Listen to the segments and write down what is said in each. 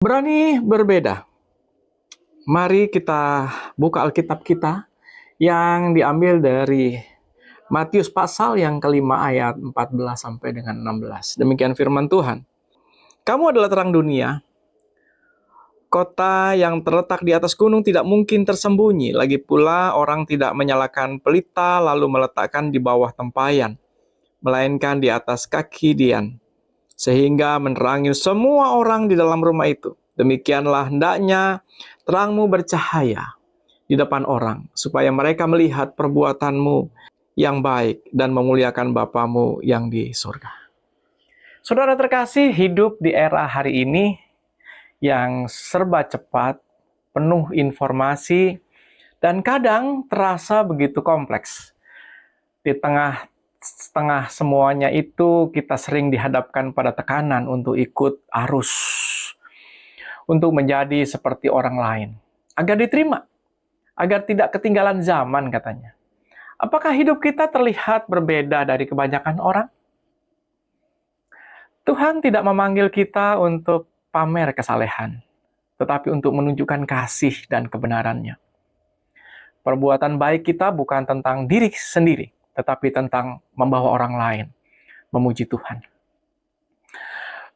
Berani berbeda. Mari kita buka Alkitab kita yang diambil dari Matius pasal yang kelima ayat 14 sampai dengan 16. Demikian firman Tuhan. Kamu adalah terang dunia. Kota yang terletak di atas gunung tidak mungkin tersembunyi. Lagi pula orang tidak menyalakan pelita lalu meletakkan di bawah tempayan, melainkan di atas kaki dian, sehingga menerangi semua orang di dalam rumah itu. Demikianlah hendaknya terangmu bercahaya di depan orang, supaya mereka melihat perbuatanmu yang baik dan memuliakan Bapamu yang di surga. Saudara terkasih, hidup di era hari ini yang serba cepat, penuh informasi, dan kadang terasa begitu kompleks. Di tengah semuanya itu, kita sering dihadapkan pada tekanan untuk ikut arus, untuk menjadi seperti orang lain, agar diterima, agar tidak ketinggalan zaman katanya. Apakah hidup kita terlihat berbeda dari kebanyakan orang? Tuhan tidak memanggil kita untuk pamer kesalehan, tetapi untuk menunjukkan kasih dan kebenarannya. Perbuatan baik kita bukan tentang diri sendiri, tetapi tentang membawa orang lain memuji Tuhan.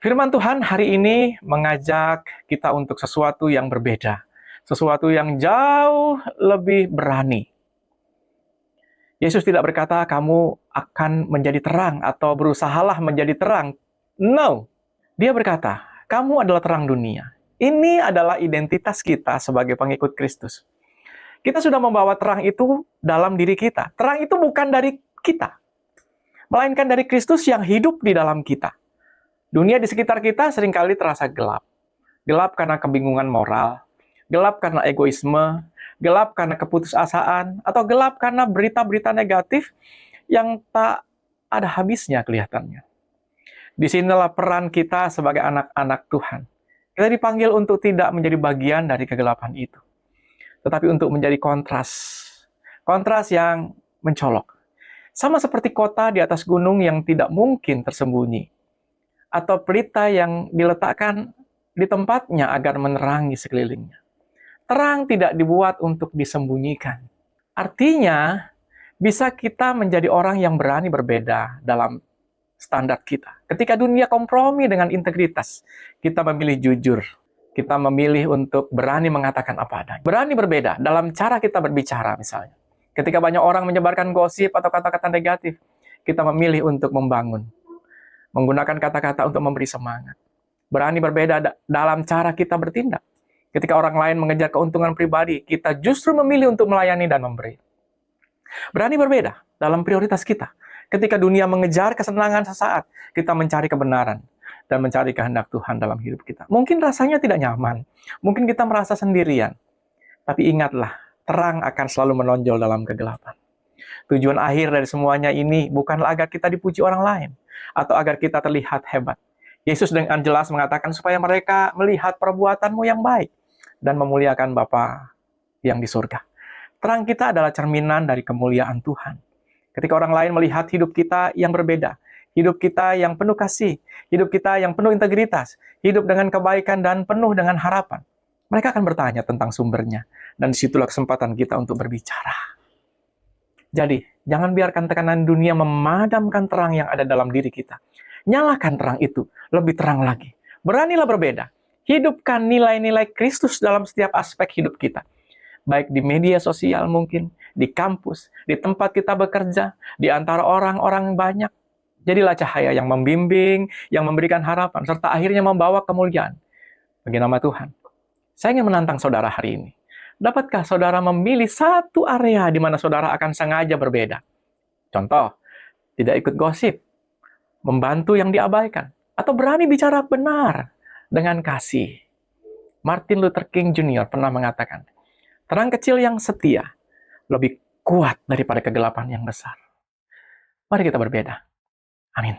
Firman Tuhan hari ini mengajak kita untuk sesuatu yang berbeda, sesuatu yang jauh lebih berani. Yesus tidak berkata, kamu akan menjadi terang atau berusahalah menjadi terang. No, dia berkata, kamu adalah terang dunia. Ini adalah identitas kita sebagai pengikut Kristus. Kita sudah membawa terang itu dalam diri kita. Terang itu bukan dari kita, melainkan dari Kristus yang hidup di dalam kita. Dunia di sekitar kita seringkali terasa gelap. Gelap karena kebingungan moral, gelap karena egoisme, gelap karena keputusasaan, atau gelap karena berita-berita negatif yang tak ada habisnya kelihatannya. Disinilah peran kita sebagai anak-anak Tuhan. Kita dipanggil untuk tidak menjadi bagian dari kegelapan itu, tetapi untuk menjadi kontras yang mencolok. Sama seperti kota di atas gunung yang tidak mungkin tersembunyi, atau pelita yang diletakkan di tempatnya agar menerangi sekelilingnya. Terang tidak dibuat untuk disembunyikan. Artinya, bisa kita menjadi orang yang berani berbeda dalam standar kita. Ketika dunia kompromi dengan integritas, kita memilih jujur. Kita memilih untuk berani mengatakan apa adanya. Berani berbeda dalam cara kita berbicara misalnya. Ketika banyak orang menyebarkan gosip atau kata-kata negatif, kita memilih untuk membangun. Menggunakan kata-kata untuk memberi semangat. Berani berbeda dalam cara kita bertindak. Ketika orang lain mengejar keuntungan pribadi, kita justru memilih untuk melayani dan memberi. Berani berbeda dalam prioritas kita. Ketika dunia mengejar kesenangan sesaat, kita mencari kebenaran dan mencari kehendak Tuhan dalam hidup kita. Mungkin rasanya tidak nyaman, mungkin kita merasa sendirian. Tapi ingatlah, terang akan selalu menonjol dalam kegelapan. Tujuan akhir dari semuanya ini bukanlah agar kita dipuji orang lain, atau agar kita terlihat hebat. Yesus dengan jelas mengatakan supaya mereka melihat perbuatanmu yang baik dan memuliakan Bapa yang di surga. Terang kita adalah cerminan dari kemuliaan Tuhan. Ketika orang lain melihat hidup kita yang berbeda, hidup kita yang penuh kasih, hidup kita yang penuh integritas, hidup dengan kebaikan dan penuh dengan harapan, mereka akan bertanya tentang sumbernya, dan disitulah kesempatan kita untuk berbicara. Jadi, jangan biarkan tekanan dunia memadamkan terang yang ada dalam diri kita. Nyalakan terang itu, lebih terang lagi. Beranilah berbeda. Hidupkan nilai-nilai Kristus dalam setiap aspek hidup kita. Baik di media sosial mungkin, di kampus, di tempat kita bekerja, di antara orang-orang banyak. Jadilah cahaya yang membimbing, yang memberikan harapan, serta akhirnya membawa kemuliaan bagi nama Tuhan. Saya ingin menantang saudara hari ini. Dapatkah saudara memilih satu area di mana saudara akan sengaja berbeda? Contoh, tidak ikut gosip, membantu yang diabaikan, atau berani bicara benar dengan kasih. Martin Luther King Jr. pernah mengatakan, terang kecil yang setia lebih kuat daripada kegelapan yang besar. Mari kita berbeda. Amin.